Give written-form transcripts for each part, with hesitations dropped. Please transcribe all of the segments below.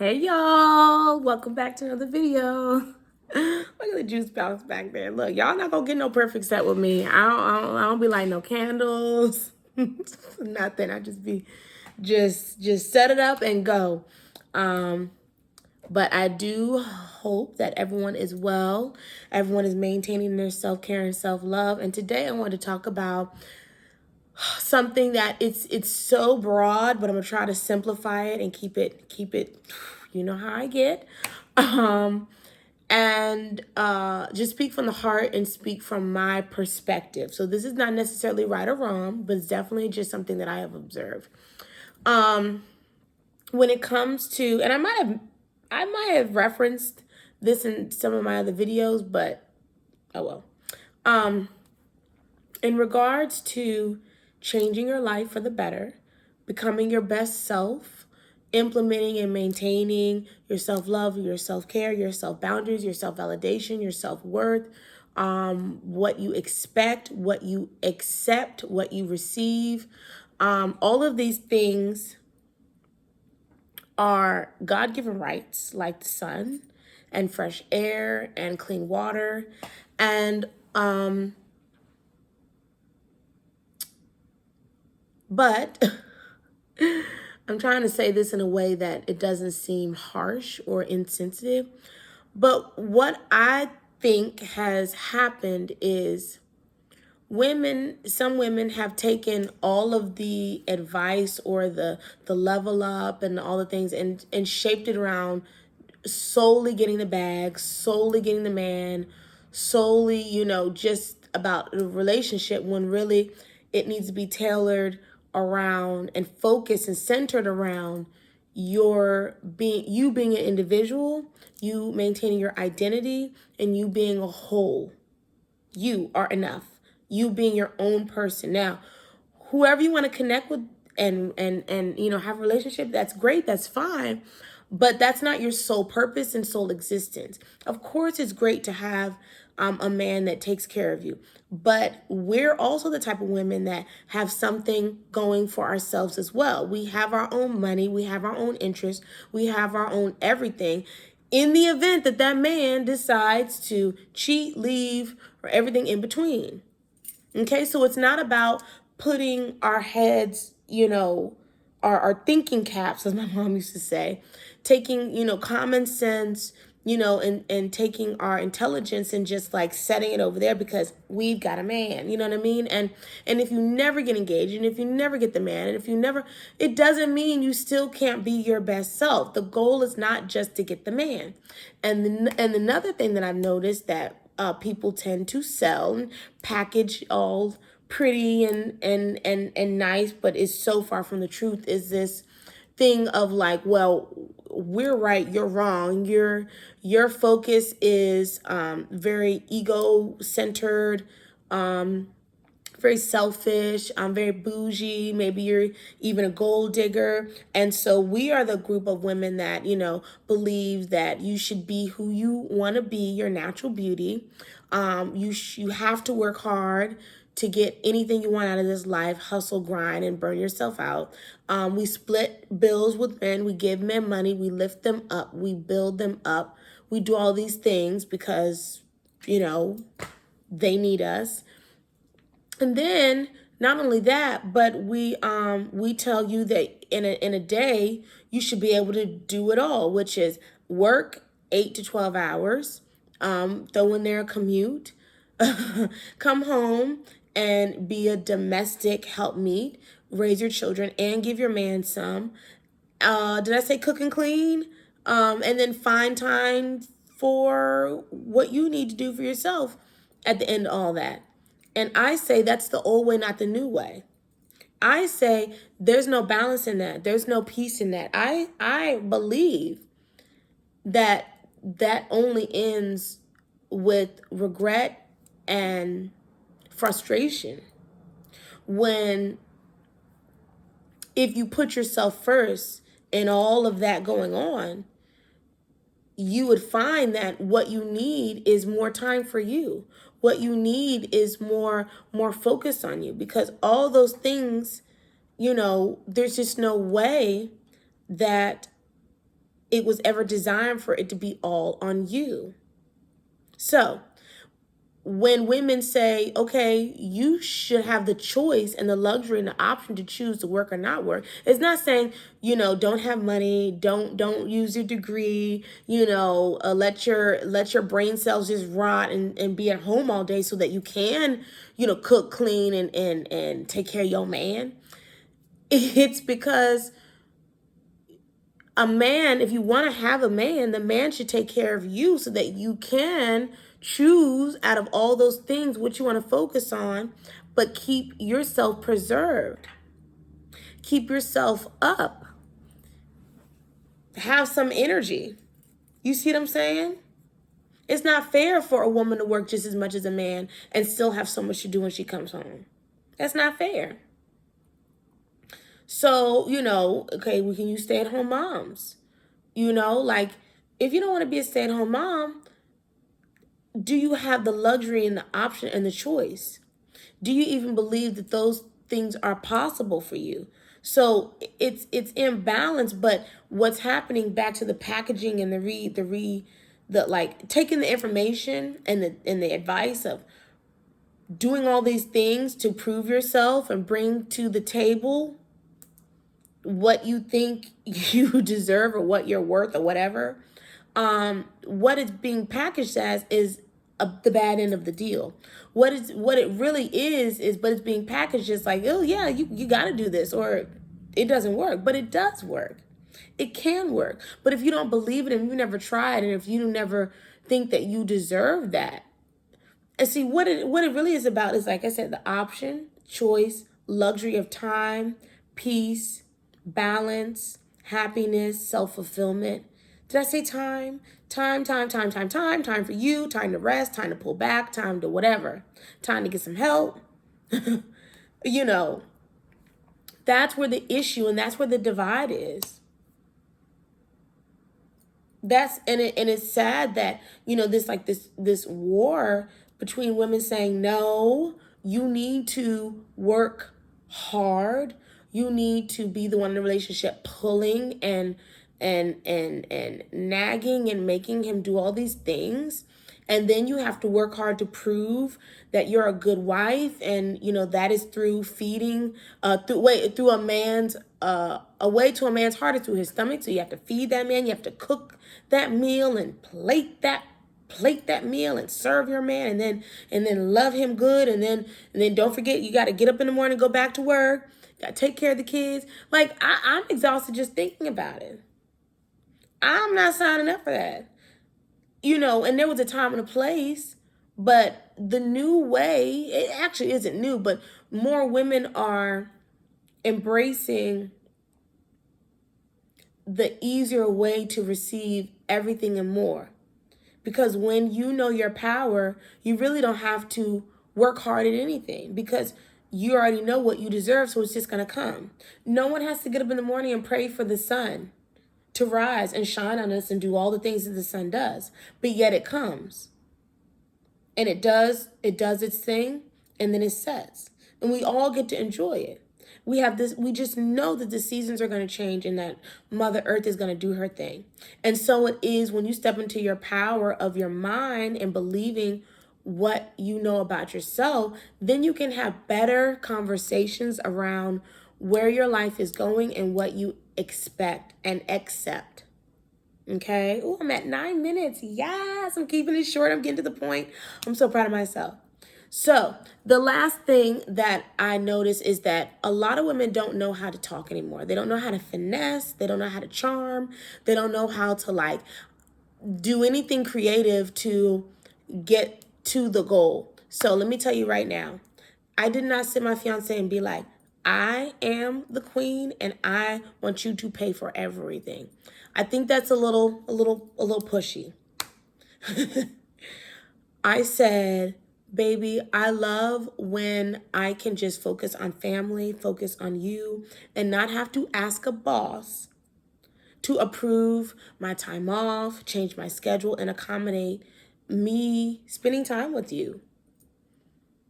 Hey y'all, welcome back to another video. Look at the juice bounce back there. Look, y'all not gonna get no perfect set with me. I don't be lighting no candles, nothing. I just be just set it up and go. But I do hope that everyone is well. Everyone is maintaining their self-care and self-love. And today I want to talk about something that it's so broad, but I'm gonna try to simplify it and keep it. You know how I get, and just speak from the heart and speak from my perspective. So this is not necessarily right or wrong, but it's definitely just something that I have observed. When it comes to, and I might have referenced this in some of my other videos, but oh well. In regards to changing your life for the better, becoming your best self, implementing and maintaining your self-love, your self-care, your self-boundaries, your self-validation, your self-worth, what you expect, what you accept, what you receive. All of these things are God-given rights like the sun and fresh air and clean water. And but I'm trying to say this in a way that it doesn't seem harsh or insensitive. But what I think has happened is some women have taken all of the advice or the level up and all the things and shaped it around solely getting the bag, solely getting the man, solely, just about the relationship, when really it needs to be tailored around and focused and centered around you being an individual, you maintaining your identity, and you being a whole. You are enough. You being your own person. Now, whoever you want to connect with and have a relationship, that's great, that's fine, but that's not your sole purpose and sole existence. Of course it's great to have a man that takes care of you, but we're also the type of women that have something going for ourselves as well. We have our own money, we have our own interests, we have our own everything. In the event that that man decides to cheat, leave, or everything in between. Okay, so it's not about putting our heads, our thinking caps, as my mom used to say, taking, common sense, and taking our intelligence and just like setting it over there because we've got a man, you know what I mean? And if you never get engaged and if you never get the man and if you never, it doesn't mean you still can't be your best self. The goal is not just to get the man. And another thing that I've noticed that people tend to sell and package all pretty and nice, but is so far from the truth, is this thing of like, well, we're right, you're wrong. Your focus is very ego centered, very selfish, very bougie. Maybe you're even a gold digger. And so we are the group of women that, believe that you should be who you want to be, your natural beauty. You have to work hard to get anything you want out of this life, hustle, grind, and burn yourself out. We split bills with men. We give men money. We lift them up. We build them up. We do all these things because, they need us. And then not only that, but we tell you that in a day you should be able to do it all, which is work 8 to 12 hours, throw in there a commute, come home and be a domestic helpmeet, raise your children and give your man some. Did I say cook and clean? And then find time for what you need to do for yourself at the end of all that. And I say that's the old way, not the new way. I say there's no balance in that. There's no peace in that. I believe that that only ends with regret and frustration. When if you put yourself first in all of that going on, you would find that what you need is more time for you. What you need is more focus on you, because all those things, there's just no way that it was ever designed for it to be all on you. So when women say, okay, you should have the choice and the luxury and the option to choose to work or not work, it's not saying, don't have money, don't use your degree, let your brain cells just rot and be at home all day so that you can, cook, clean, and take care of your man. It's because a man, if you want to have a man, the man should take care of you so that you can choose out of all those things what you want to focus on, but keep yourself preserved. Keep yourself up. Have some energy. You see what I'm saying? It's not fair for a woman to work just as much as a man and still have so much to do when she comes home. That's not fair. So, okay, we can use stay-at-home moms. Like, if you don't want to be a stay-at-home mom, do you have the luxury and the option and the choice? Do you even believe that those things are possible for you? So it's imbalanced, but what's happening, back to the packaging and the like taking the information and the advice of doing all these things to prove yourself and bring to the table what you think you deserve or what you're worth or whatever. What it's being packaged as is the bad end of the deal. What it really is, but it's being packaged as like, oh yeah, you got to do this, or it doesn't work. But it does work. It can work. But if you don't believe it and you never tried, and if you never think that you deserve that, and see what it really is about is, like I said, the option, choice, luxury of time, peace, balance, happiness, self-fulfillment. Did I say time? Time for you, time to rest, time to pull back, time to whatever, time to get some help. That's where the issue and that's where the divide is. It's sad that, this war between women saying, no, you need to work hard. You need to be the one in the relationship pulling and nagging and making him do all these things. And then you have to work hard to prove that you're a good wife. And, that is through feeding, through a man's, a way to a man's heart is through his stomach. So you have to feed that man. You have to cook that meal and plate that meal and serve your man, and then love him good. And then don't forget, you got to get up in the morning and go back to work. Got to take care of the kids. Like, I'm exhausted just thinking about it. I'm not signing up for that. And there was a time and a place, but the new way, it actually isn't new, but more women are embracing the easier way to receive everything and more. Because when you know your power, you really don't have to work hard at anything, because you already know what you deserve, so it's just going to come. No one has to get up in the morning and pray for the sun to rise and shine on us and do all the things that the sun does. But yet it comes. And it does its thing, and then it sets. And we all get to enjoy it. We just know that the seasons are going to change and that Mother Earth is going to do her thing. And so it is when you step into your power of your mind and believing what you know about yourself, then you can have better conversations around where your life is going and what you expect and accept. Okay. Oh, I'm at 9 minutes. Yes, I'm keeping it short. I'm getting to the point. I'm so proud of myself. So the last thing that I notice is that a lot of women don't know how to talk anymore. They don't know how to finesse. They don't know how to charm. They don't know how to do anything creative to get to the goal. So let me tell you right now, I did not sit my fiance and be like, I am the queen and I want you to pay for everything. I think that's a little pushy. I said, baby, I love when I can just focus on family, focus on you, and not have to ask a boss to approve my time off, change my schedule, and accommodate me spending time with you.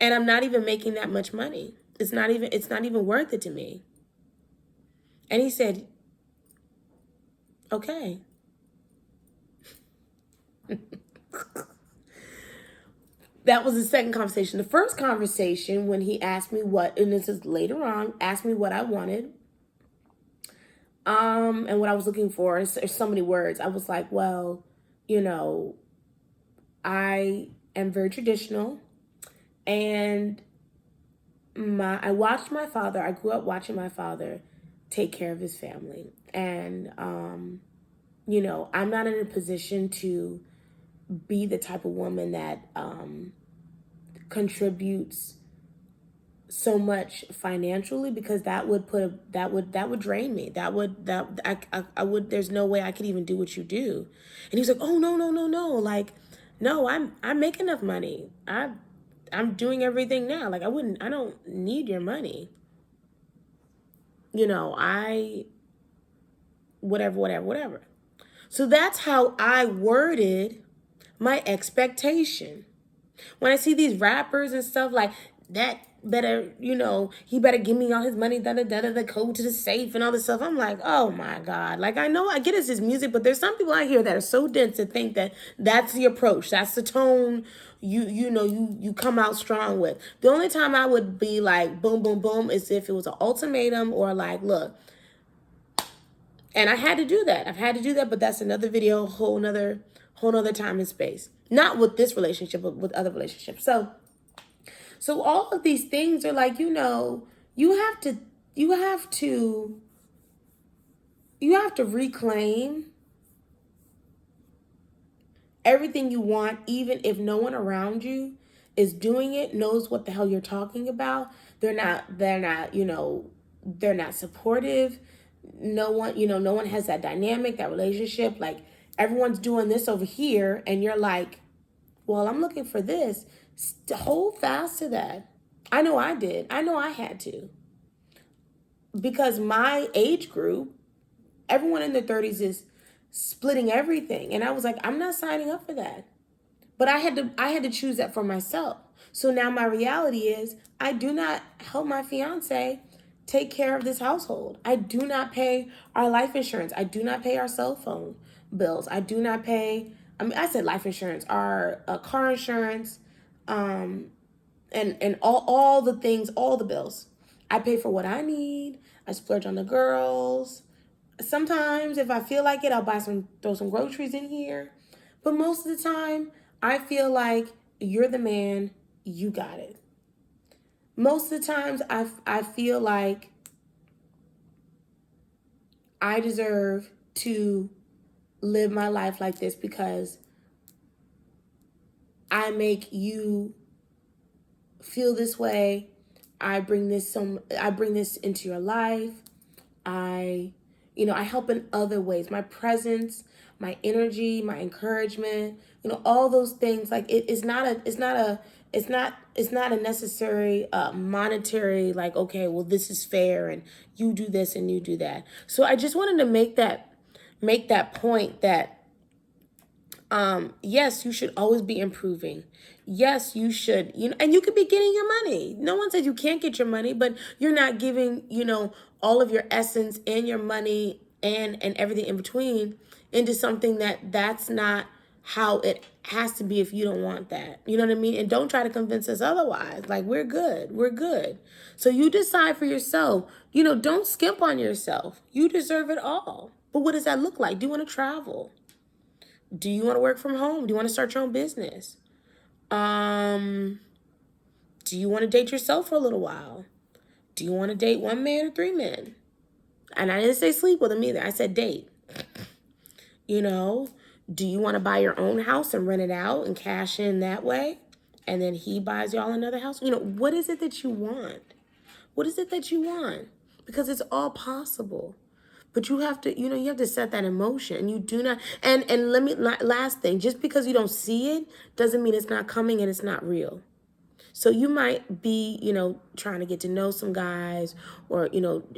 And I'm not even making that much money. It's not even worth it to me. And he said, okay. That was the second conversation. The first conversation, when he asked me what, and this is later on, asked me what I wanted, and what I was looking for. There's so many words. I was like, well, you know, I am very traditional, and I watched my father. I grew up watching my father take care of his family, and you know, I'm not in a position to be the type of woman that contributes so much financially, because that would drain me. I would, there's no way I could even do what you do. And he was like, oh, no, like, no, I make enough money. I'm doing everything now. Like, I don't need your money. You know, whatever. So that's how I worded my expectation. When I see these rappers and stuff like that, better, you know, he better give me all his money, the code to the safe and all this stuff. I'm like, oh my God. Like, I know, I get it's his music, but there's some people out here that are so dense to think that that's the approach, that's the tone you come out strong with. The only time I would be like, boom, boom, boom, is if it was an ultimatum or like, look. And I had to do that. I've had to do that, but that's another video, whole nother time and space. Not with this relationship, but with other relationships. So all of these things are like, you know, you have to reclaim everything you want, even if no one around you is doing it, knows what the hell you're talking about. They're not, you know, they're not supportive. No one has that dynamic, that relationship. Like, everyone's doing this over here, and you're like, well, I'm looking for this. Hold fast to that. I know I did. I know I had to. Because my age group, everyone in their 30s is splitting everything. And I was like, I'm not signing up for that. But I had to choose that for myself. So now my reality is, I do not help my fiance take care of this household. I do not pay our life insurance. I do not pay our cell phone bills. I do not pay, I said life insurance, our car insurance, and all the things, all the bills. I pay for what I need. I splurge on the girls. Sometimes if I feel like it, I'll throw some groceries in here. But most of the time, I feel like you're the man, you got it. Most of the times, I feel like I deserve to live my life like this because I make you feel this way. I bring this into your life. I help in other ways. My presence, my energy, my encouragement, all those things. Like, it's not a necessary monetary, like, okay, well, this is fair and you do this and you do that. So I just wanted to make that point that yes, you should always be improving. Yes, you should, and you could be getting your money. No one said you can't get your money, but you're not giving, all of your essence and your money and everything in between into something that's not how it has to be if you don't want that. You know what I mean? And don't try to convince us otherwise. Like, we're good. We're good. So you decide for yourself. Don't skimp on yourself. You deserve it all. But what does that look like? Do you want to travel? Do you want to work from home? Do you want to start your own business? Do you want to date yourself for a little while? Do you want to date one man or three men? And I didn't say sleep with them either. I said date. Do you want to buy your own house and rent it out and cash in that way? And then he buys y'all another house? What is it that you want? What is it that you want? Because it's all possible. But you have to, set that in motion. And you do not, and last thing, just because you don't see it doesn't mean it's not coming and it's not real. So you might be, trying to get to know some guys or,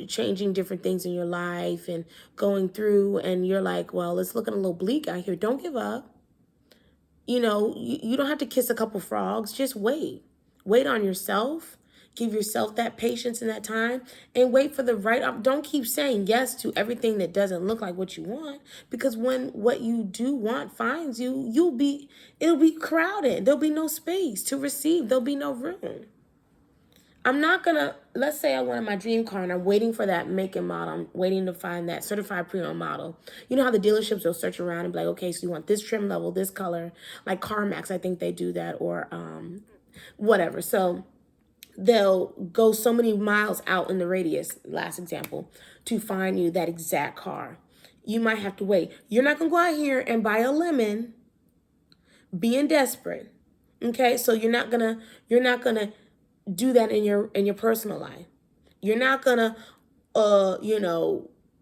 changing different things in your life and going through, and you're like, well, it's looking a little bleak out here. Don't give up. You don't have to kiss a couple frogs. Just wait. Wait on yourself. Give yourself that patience and that time and wait for the don't keep saying yes to everything that doesn't look like what you want, because when what you do want finds you, it'll be crowded. There'll be no space to receive. There'll be no room. I'm not gonna, let's say I wanted my dream car and I'm waiting for that make and model. I'm waiting to find that certified pre-owned model. You know how the dealerships will search around and be like, okay, so you want this trim level, this color, like CarMax, I think they do that, or whatever. So they'll go so many miles out in the radius, last example, to find you that exact car. You might have to wait. You're not gonna go out here and buy a lemon being desperate. Okay, so you're not gonna do that in your personal life. You're not gonna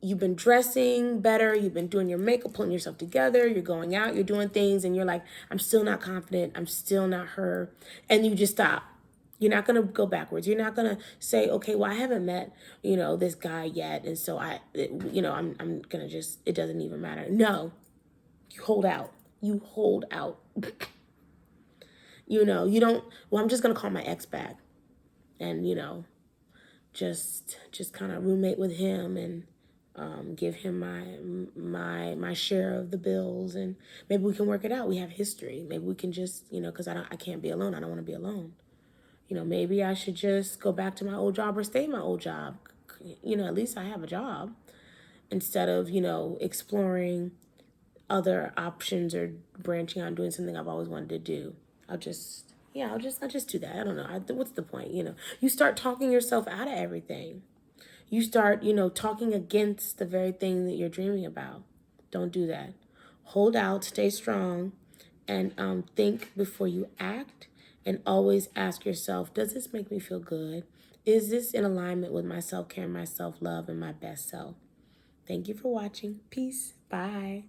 you've been dressing better, you've been doing your makeup, pulling yourself together, you're going out, you're doing things, and you're like, I'm still not confident, I'm still not her, and you just stop. You're not gonna go backwards. You're not gonna say, okay, well, I haven't met, this guy yet, and so I'm gonna just, it doesn't even matter. No, you hold out. You hold out. You don't, well, I'm just gonna call my ex back and, just kind of roommate with him and give him my share of the bills, and maybe we can work it out. We have history. Maybe we can just, because I can't be alone. I don't want to be alone. Maybe I should just go back to my old job or stay in my old job. At least I have a job, instead of, exploring other options or branching out and doing something I've always wanted to do. I'll just do that. I don't know. What's the point? You start talking yourself out of everything. You start, talking against the very thing that you're dreaming about. Don't do that. Hold out, stay strong, and think before you act, and always ask yourself, does this make me feel good? Is this in alignment with my self-care, my self-love, and my best self? Thank you for watching. Peace. Bye.